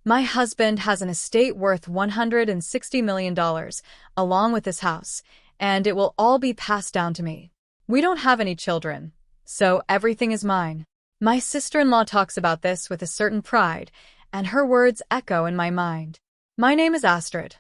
My husband has an estate worth $160 million, along with his house, and it will all be passed down to me. We don't have any children, so everything is mine. My sister-in-law talks about this with a certain pride, and her words echo in my mind. My name is Astrid.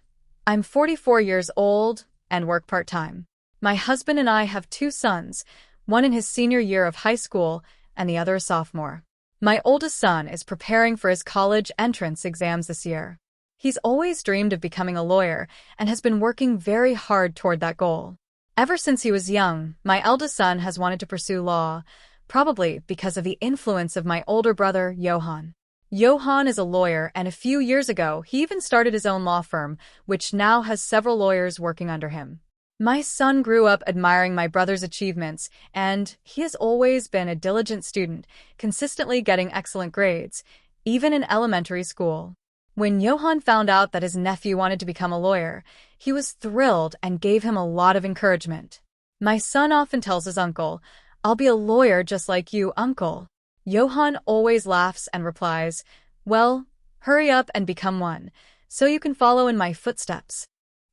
I'm 44 years old and work part-time. My husband and I have two sons, one in his senior year of high school and the other a sophomore. My oldest son is preparing for his college entrance exams this year. He's always dreamed of becoming a lawyer and has been working very hard toward that goal. Ever since he was young, my eldest son has wanted to pursue law, probably because of the influence of my older brother, Johan. Johan is a lawyer, and a few years ago, he even started his own law firm, which now has several lawyers working under him. My son grew up admiring my brother's achievements, and he has always been a diligent student, consistently getting excellent grades, even in elementary school. When Johan found out that his nephew wanted to become a lawyer, he was thrilled and gave him a lot of encouragement. My son often tells his uncle, "I'll be a lawyer just like you, uncle." Johan always laughs and replies, "Well, hurry up and become one, so you can follow in my footsteps."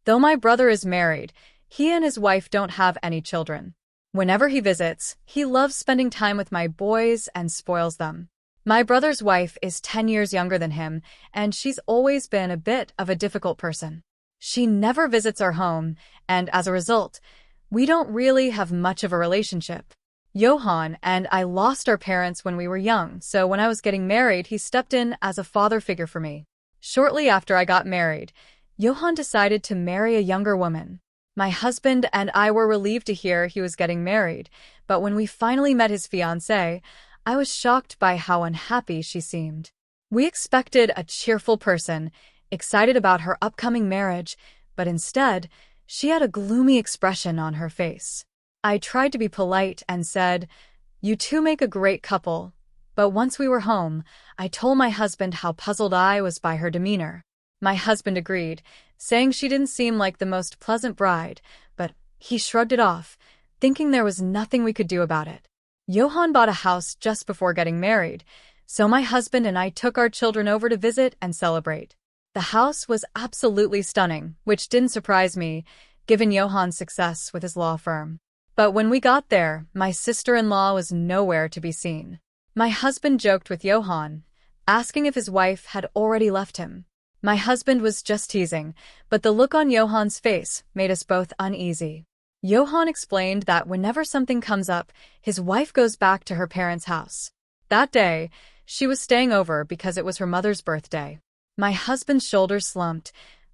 Though my brother is married, he and his wife don't have any children. Whenever he visits, he loves spending time with my boys and spoils them. My brother's wife is 10 years younger than him, and she's always been a bit of a difficult person. She never visits our home, and as a result, we don't really have much of a relationship. Johan and I lost our parents when we were young, so when I was getting married, he stepped in as a father figure for me. Shortly after I got married, Johan decided to marry a younger woman. My husband and I were relieved to hear he was getting married, but when we finally met his fiancée, I was shocked by how unhappy she seemed. We expected a cheerful person, excited about her upcoming marriage, but instead, she had a gloomy expression on her face. I tried to be polite and said, "You two make a great couple," but once we were home, I told my husband how puzzled I was by her demeanor. My husband agreed, saying she didn't seem like the most pleasant bride, but he shrugged it off, thinking there was nothing we could do about it. Johan bought a house just before getting married, so my husband and I took our children over to visit and celebrate. The house was absolutely stunning, which didn't surprise me, given Johan's success with his law firm. But when we got there, my sister-in-law was nowhere to be seen. My husband joked with Johan, asking if his wife had already left him. My husband was just teasing, but the look on Johan's face made us both uneasy. Johan explained that whenever something comes up, his wife goes back to her parents' house. That day, she was staying over because it was her mother's birthday. My husband's shoulders slumped,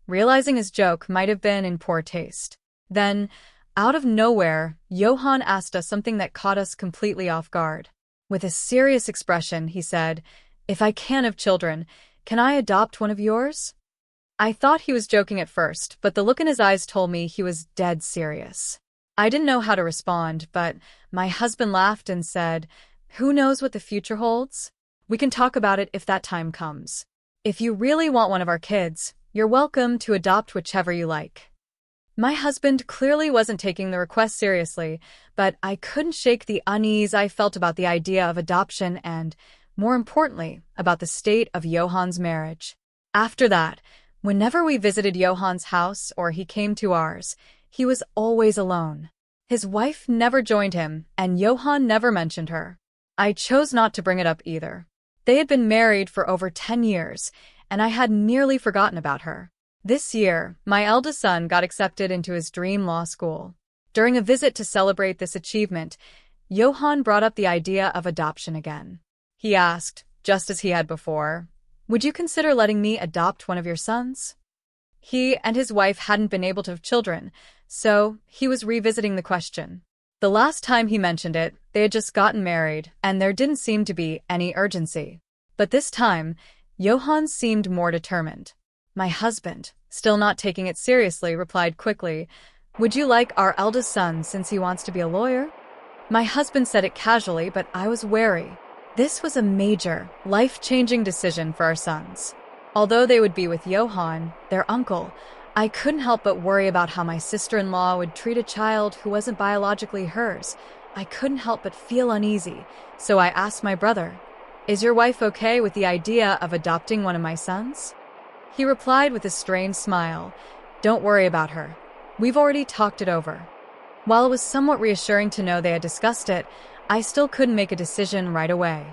realizing his joke might have been in poor taste. Then, out of nowhere, Johan asked us something that caught us completely off guard. With a serious expression, he said, "If I can't have children, can I adopt one of yours?" I thought he was joking at first, but the look in his eyes told me he was dead serious. I didn't know how to respond, but my husband laughed and said, "Who knows what the future holds? We can talk about it if that time comes. If you really want one of our kids, you're welcome to adopt whichever you like." My husband clearly wasn't taking the request seriously, but I couldn't shake the unease I felt about the idea of adoption and, more importantly, about the state of Johan's marriage. After that, whenever we visited Johan's house or he came to ours, he was always alone. His wife never joined him, and Johan never mentioned her. I chose not to bring it up either. They had been married for over 10 years, and I had nearly forgotten about her. This year, my eldest son got accepted into his dream law school. During a visit to celebrate this achievement, Johan brought up the idea of adoption again. He asked, just as he had before, "Would you consider letting me adopt one of your sons?" He and his wife hadn't been able to have children, so he was revisiting the question. The last time he mentioned it, they had just gotten married, and there didn't seem to be any urgency. But this time, Johan seemed more determined. My husband, still not taking it seriously, replied quickly, "Would you like our eldest son since he wants to be a lawyer?" My husband said it casually, but I was wary. This was a major, life-changing decision for our sons. Although they would be with Johan, their uncle, I couldn't help but worry about how my sister-in-law would treat a child who wasn't biologically hers. I couldn't help but feel uneasy, so I asked my brother, Is your wife okay with the idea of adopting one of my sons? He replied with a strained smile, Don't worry about her. We've already talked it over. While it was somewhat reassuring to know they had discussed it, I still couldn't make a decision right away.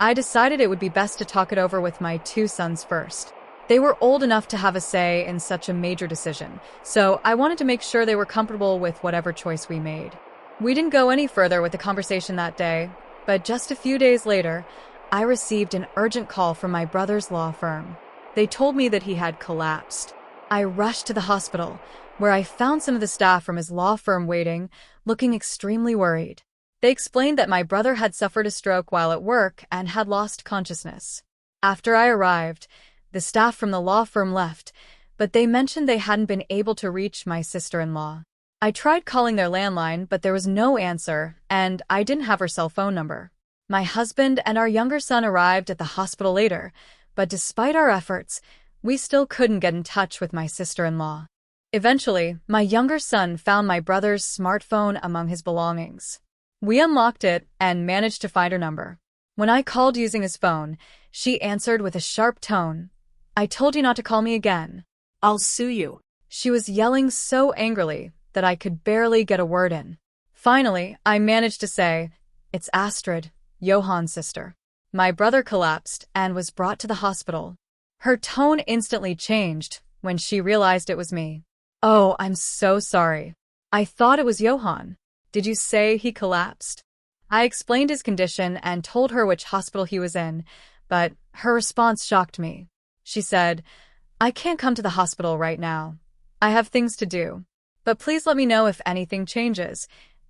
I decided it would be best to talk it over with my two sons first. They were old enough to have a say in such a major decision, so I wanted to make sure they were comfortable with whatever choice we made. We didn't go any further with the conversation that day, but just a few days later, I received an urgent call from my brother's law firm. They told me that he had collapsed. I rushed to the hospital, where I found some of the staff from his law firm waiting, looking extremely worried. They explained that my brother had suffered a stroke while at work and had lost consciousness. After I arrived, the staff from the law firm left, but they mentioned they hadn't been able to reach my sister-in-law. I tried calling their landline, but there was no answer, and I didn't have her cell phone number. My husband and our younger son arrived at the hospital later, but despite our efforts, we still couldn't get in touch with my sister-in-law. Eventually, my younger son found my brother's smartphone among his belongings. We unlocked it and managed to find her number. When I called using his phone, she answered with a sharp tone. I told you not to call me again. I'll sue you. She was yelling so angrily that I could barely get a word in. Finally, I managed to say, It's Astrid, Johan's sister. My brother collapsed and was brought to the hospital. Her tone instantly changed when she realized it was me. Oh, I'm so sorry. I thought it was Johan. Did you say he collapsed? I explained his condition and told her which hospital he was in, but her response shocked me. She said, I can't come to the hospital right now. I have things to do. But please let me know if anything changes.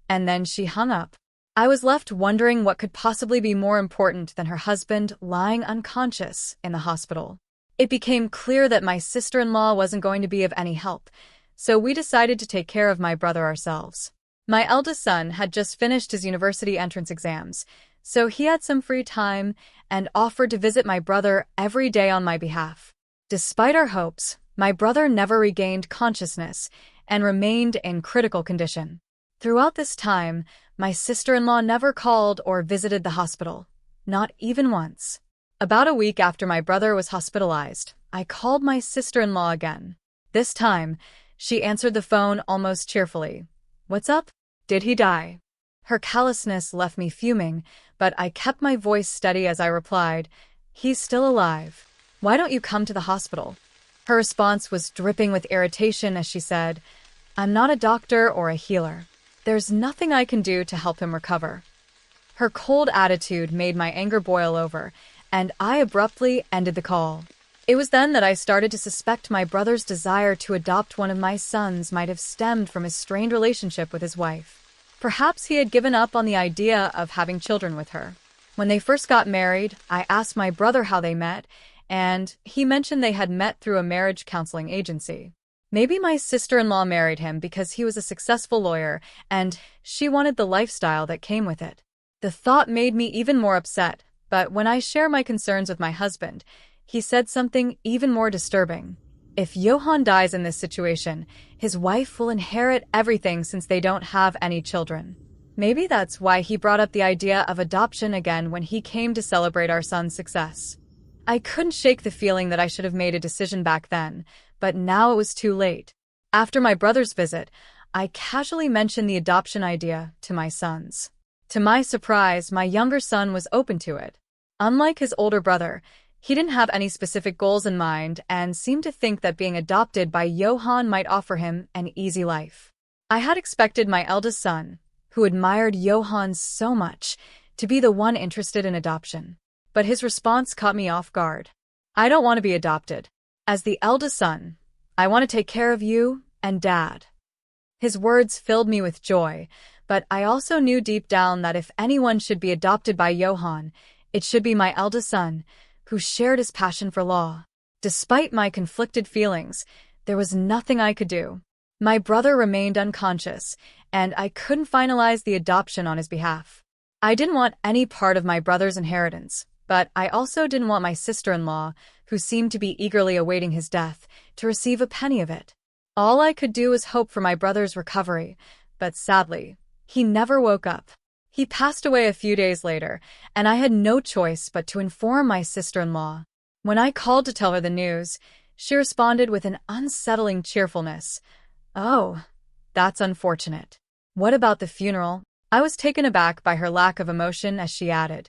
And then she hung up. I was left wondering what could possibly be more important than her husband lying unconscious in the hospital. It became clear that my sister-in-law wasn't going to be of any help, so we decided to take care of my brother ourselves. My eldest son had just finished his university entrance exams, so he had some free time and offered to visit my brother every day on my behalf. Despite our hopes, my brother never regained consciousness and remained in critical condition. Throughout this time, my sister-in-law never called or visited the hospital, not even once. About a week after my brother was hospitalized, I called my sister-in-law again. This time, she answered the phone almost cheerfully. What's up? Did he die? Her callousness left me fuming, but I kept my voice steady as I replied, He's still alive. Why don't you come to the hospital? Her response was dripping with irritation as she said, I'm not a doctor or a healer. There's nothing I can do to help him recover. Her cold attitude made my anger boil over, and I abruptly ended the call. It was then that I started to suspect my brother's desire to adopt one of my sons might have stemmed from his strained relationship with his wife. Perhaps he had given up on the idea of having children with her. When they first got married, I asked my brother how they met, and he mentioned they had met through a marriage counseling agency. Maybe my sister-in-law married him because he was a successful lawyer and she wanted the lifestyle that came with it. The thought made me even more upset, but when I shared my concerns with my husband, he said something even more disturbing. If Johan dies in this situation, his wife will inherit everything since they don't have any children. Maybe that's why he brought up the idea of adoption again when he came to celebrate our son's success. I couldn't shake the feeling that I should have made a decision back then, but now it was too late. After my brother's visit, I casually mentioned the adoption idea to my sons. To my surprise, my younger son was open to it. Unlike his older brother, he didn't have any specific goals in mind and seemed to think that being adopted by Johan might offer him an easy life. I had expected my eldest son, who admired Johan so much, to be the one interested in adoption. But his response caught me off guard. I don't want to be adopted. As the eldest son, I want to take care of you and Dad. His words filled me with joy, but I also knew deep down that if anyone should be adopted by Johan, it should be my eldest son, who shared his passion for law. Despite my conflicted feelings, there was nothing I could do. My brother remained unconscious, and I couldn't finalize the adoption on his behalf. I didn't want any part of my brother's inheritance, but I also didn't want my sister-in-law, who seemed to be eagerly awaiting his death, to receive a penny of it. All I could do was hope for my brother's recovery, but sadly, he never woke up. He passed away a few days later, and I had no choice but to inform my sister-in-law. When I called to tell her the news, she responded with an unsettling cheerfulness. "Oh, that's unfortunate. What about the funeral?" I was taken aback by her lack of emotion as she added,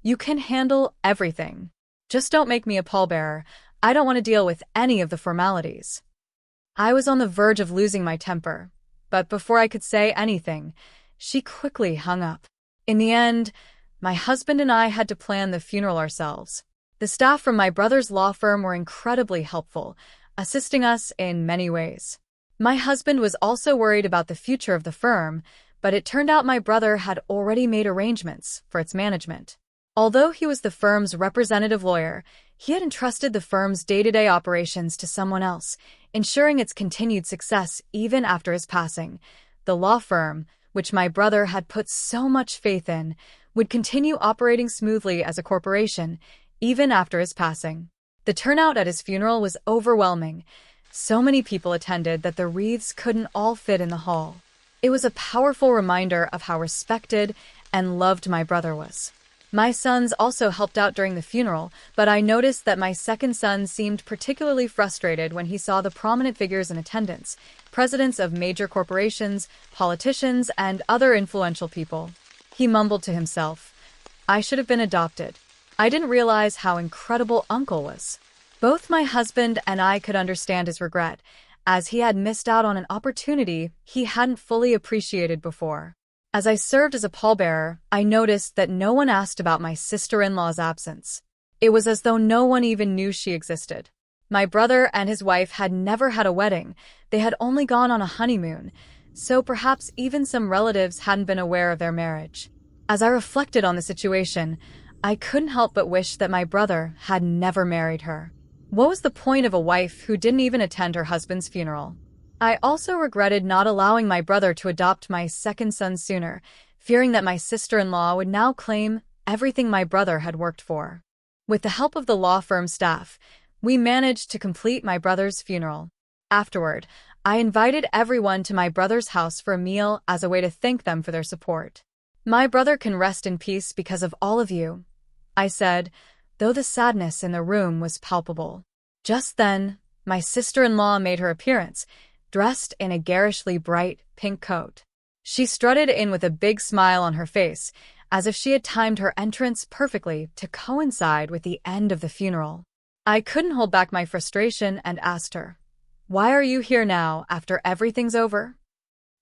"You can handle everything. Just don't make me a pallbearer. I don't want to deal with any of the formalities." I was on the verge of losing my temper, but before I could say anything, she quickly hung up. In the end, my husband and I had to plan the funeral ourselves. The staff from my brother's law firm were incredibly helpful, assisting us in many ways. My husband was also worried about the future of the firm, but it turned out my brother had already made arrangements for its management. Although he was the firm's representative lawyer, he had entrusted the firm's day-to-day operations to someone else, ensuring its continued success even after his passing. The law firm, which my brother had put so much faith in, would continue operating smoothly as a corporation, even after his passing. The turnout at his funeral was overwhelming. So many people attended that the wreaths couldn't all fit in the hall. It was a powerful reminder of how respected and loved my brother was. My sons also helped out during the funeral, but I noticed that my second son seemed particularly frustrated when he saw the prominent figures in attendance, presidents of major corporations, politicians, and other influential people. He mumbled to himself, "I should have been adopted. I didn't realize how incredible Uncle was." Both my husband and I could understand his regret, as he had missed out on an opportunity he hadn't fully appreciated before. As I served as a pallbearer, I noticed that no one asked about my sister-in-law's absence. It was as though no one even knew she existed. My brother and his wife had never had a wedding, they had only gone on a honeymoon, so perhaps even some relatives hadn't been aware of their marriage. As I reflected on the situation, I couldn't help but wish that my brother had never married her. What was the point of a wife who didn't even attend her husband's funeral? I also regretted not allowing my brother to adopt my second son sooner, fearing that my sister-in-law would now claim everything my brother had worked for. With the help of the law firm staff, we managed to complete my brother's funeral. Afterward, I invited everyone to my brother's house for a meal as a way to thank them for their support. "My brother can rest in peace because of all of you," I said, though the sadness in the room was palpable. Just then, my sister-in-law made her appearance, dressed in a garishly bright pink coat. She strutted in with a big smile on her face, as if she had timed her entrance perfectly to coincide with the end of the funeral. I couldn't hold back my frustration and asked her, "Why are you here now after everything's over?"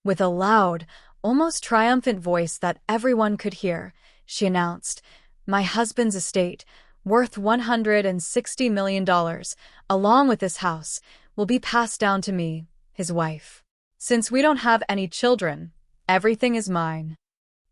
With a loud, almost triumphant voice that everyone could hear, she announced, "My husband's estate, worth $160 million, along with this house, will be passed down to me, his wife. Since we don't have any children, everything is mine."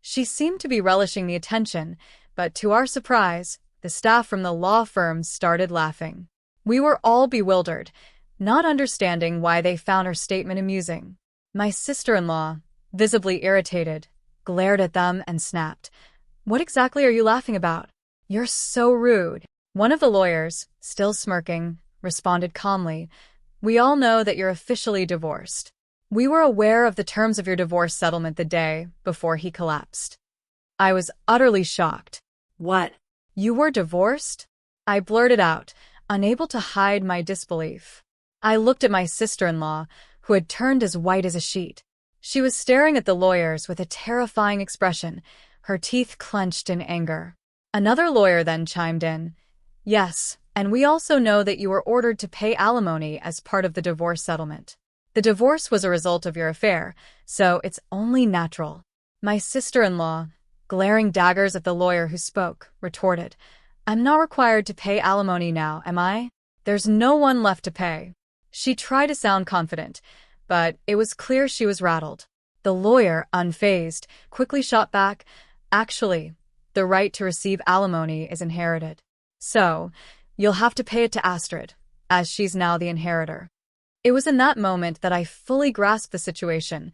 She seemed to be relishing the attention, but to our surprise, the staff from the law firm started laughing. We were all bewildered, not understanding why they found her statement amusing. My sister-in-law, visibly irritated, glared at them and snapped, "What exactly are you laughing about? You're so rude." One of the lawyers, still smirking, responded calmly, "We all know that you're officially divorced. We were aware of the terms of your divorce settlement the day before he collapsed." I was utterly shocked. "What? You were divorced?" I blurted out, unable to hide my disbelief. I looked at my sister-in-law, who had turned as white as a sheet. She was staring at the lawyers with a terrifying expression, her teeth clenched in anger. Another lawyer then chimed in, "Yes, and we also know that you were ordered to pay alimony as part of the divorce settlement. The divorce was a result of your affair, so it's only natural." My sister-in-law, glaring daggers at the lawyer who spoke, retorted, "I'm not required to pay alimony now, am I? There's no one left to pay." She tried to sound confident, but it was clear she was rattled. The lawyer, unfazed, quickly shot back, "Actually, the right to receive alimony is inherited. So, you'll have to pay it to Astrid, as she's now the inheritor." It was in that moment that I fully grasped the situation.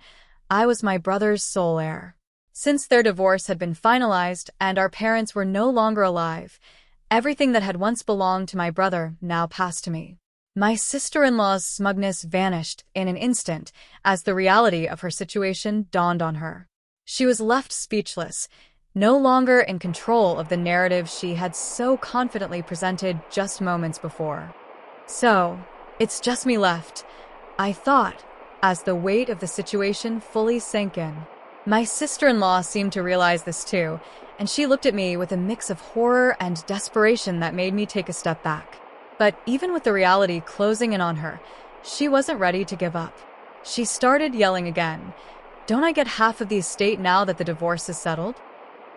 I was my brother's sole heir. Since their divorce had been finalized and our parents were no longer alive, everything that had once belonged to my brother now passed to me. My sister-in-law's smugness vanished in an instant as the reality of her situation dawned on her. She was left speechless, no longer in control of the narrative she had so confidently presented just moments before. "So, it's just me left," I thought, as the weight of the situation fully sank in. My sister-in-law seemed to realize this too, and she looked at me with a mix of horror and desperation that made me take a step back. But even with the reality closing in on her, she wasn't ready to give up. She started yelling again, "Don't I get half of the estate now that the divorce is settled?"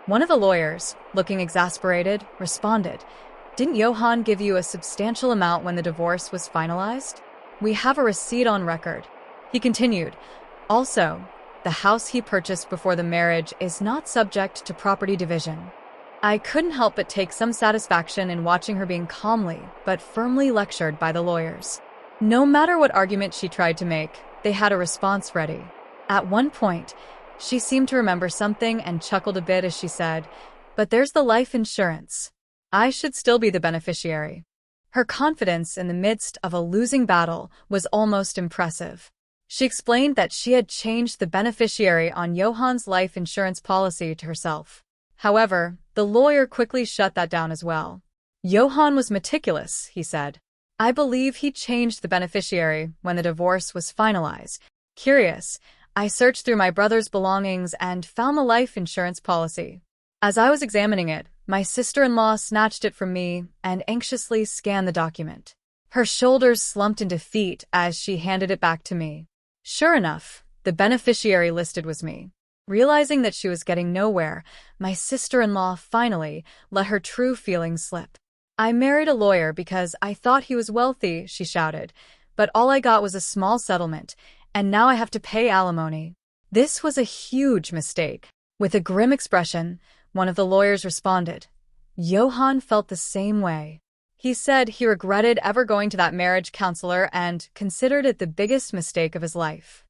One of the lawyers, looking exasperated, responded, "Didn't Johan give you a substantial amount when the divorce was finalized? We have a receipt on record." He continued, "Also, the house he purchased before the marriage is not subject to property division." I couldn't help but take some satisfaction in watching her being calmly but firmly lectured by the lawyers. No matter what argument she tried to make, they had a response ready. At one point, she seemed to remember something and chuckled a bit as she said, "But there's the life insurance. I should still be the beneficiary." Her confidence in the midst of a losing battle was almost impressive. She explained that she had changed the beneficiary on Johan's life insurance policy to herself. However, the lawyer quickly shut that down as well. "Johan was meticulous," he said. "I believe he changed the beneficiary when the divorce was finalized. Curious, I searched through my brother's belongings and found the life insurance policy." As I was examining it, my sister-in-law snatched it from me and anxiously scanned the document. Her shoulders slumped in defeat as she handed it back to me. Sure enough, the beneficiary listed was me. Realizing that she was getting nowhere, my sister-in-law finally let her true feelings slip. "I married a lawyer because I thought he was wealthy," she shouted, "but all I got was a small settlement, and now I have to pay alimony." This was a huge mistake. With a grim expression, one of the lawyers responded. Johan felt the same way. He said he regretted ever going to that marriage counselor and considered it the biggest mistake of his life.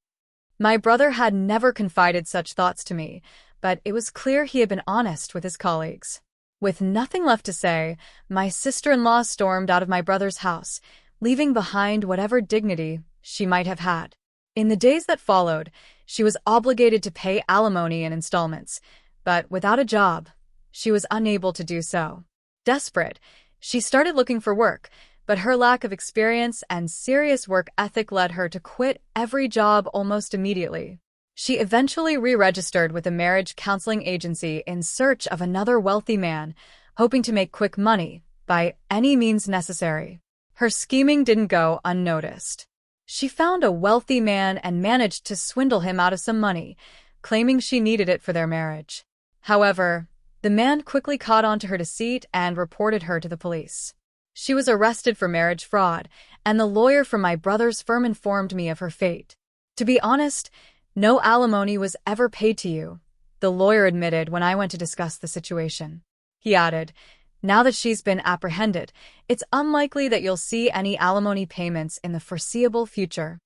My brother had never confided such thoughts to me, but it was clear he had been honest with his colleagues. With nothing left to say, my sister-in-law stormed out of my brother's house, leaving behind whatever dignity she might have had. In the days that followed, she was obligated to pay alimony in installments, but without a job, she was unable to do so. Desperate, she started looking for work, but her lack of experience and serious work ethic led her to quit every job almost immediately. She eventually re-registered with a marriage counseling agency in search of another wealthy man, hoping to make quick money by any means necessary. Her scheming didn't go unnoticed. She found a wealthy man and managed to swindle him out of some money, claiming she needed it for their marriage. However, the man quickly caught on to her deceit and reported her to the police. She was arrested for marriage fraud, and the lawyer from my brother's firm informed me of her fate. "To be honest, no alimony was ever paid to you," the lawyer admitted when I went to discuss the situation. He added, "Now that she's been apprehended, it's unlikely that you'll see any alimony payments in the foreseeable future."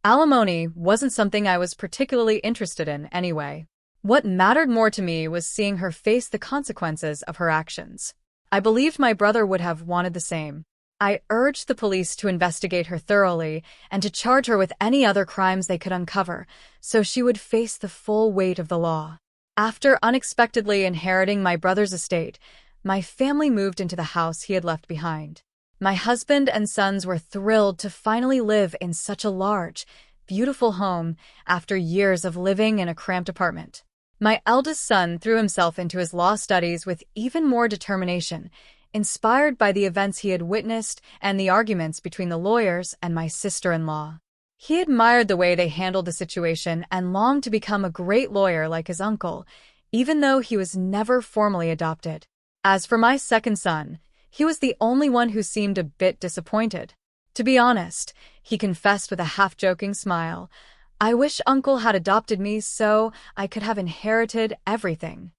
Alimony wasn't something I was particularly interested in anyway. What mattered more to me was seeing her face the consequences of her actions. I believed my brother would have wanted the same. I urged the police to investigate her thoroughly and to charge her with any other crimes they could uncover, so she would face the full weight of the law. After unexpectedly inheriting my brother's estate, my family moved into the house he had left behind. My husband and sons were thrilled to finally live in such a large, beautiful home after years of living in a cramped apartment. My eldest son threw himself into his law studies with even more determination, inspired by the events he had witnessed and the arguments between the lawyers and my sister-in-law. He admired the way they handled the situation and longed to become a great lawyer like his uncle, even though he was never formally adopted. As for my second son, he was the only one who seemed a bit disappointed. To be honest, he confessed with a half-joking smile, "I wish Uncle had adopted me so I could have inherited everything."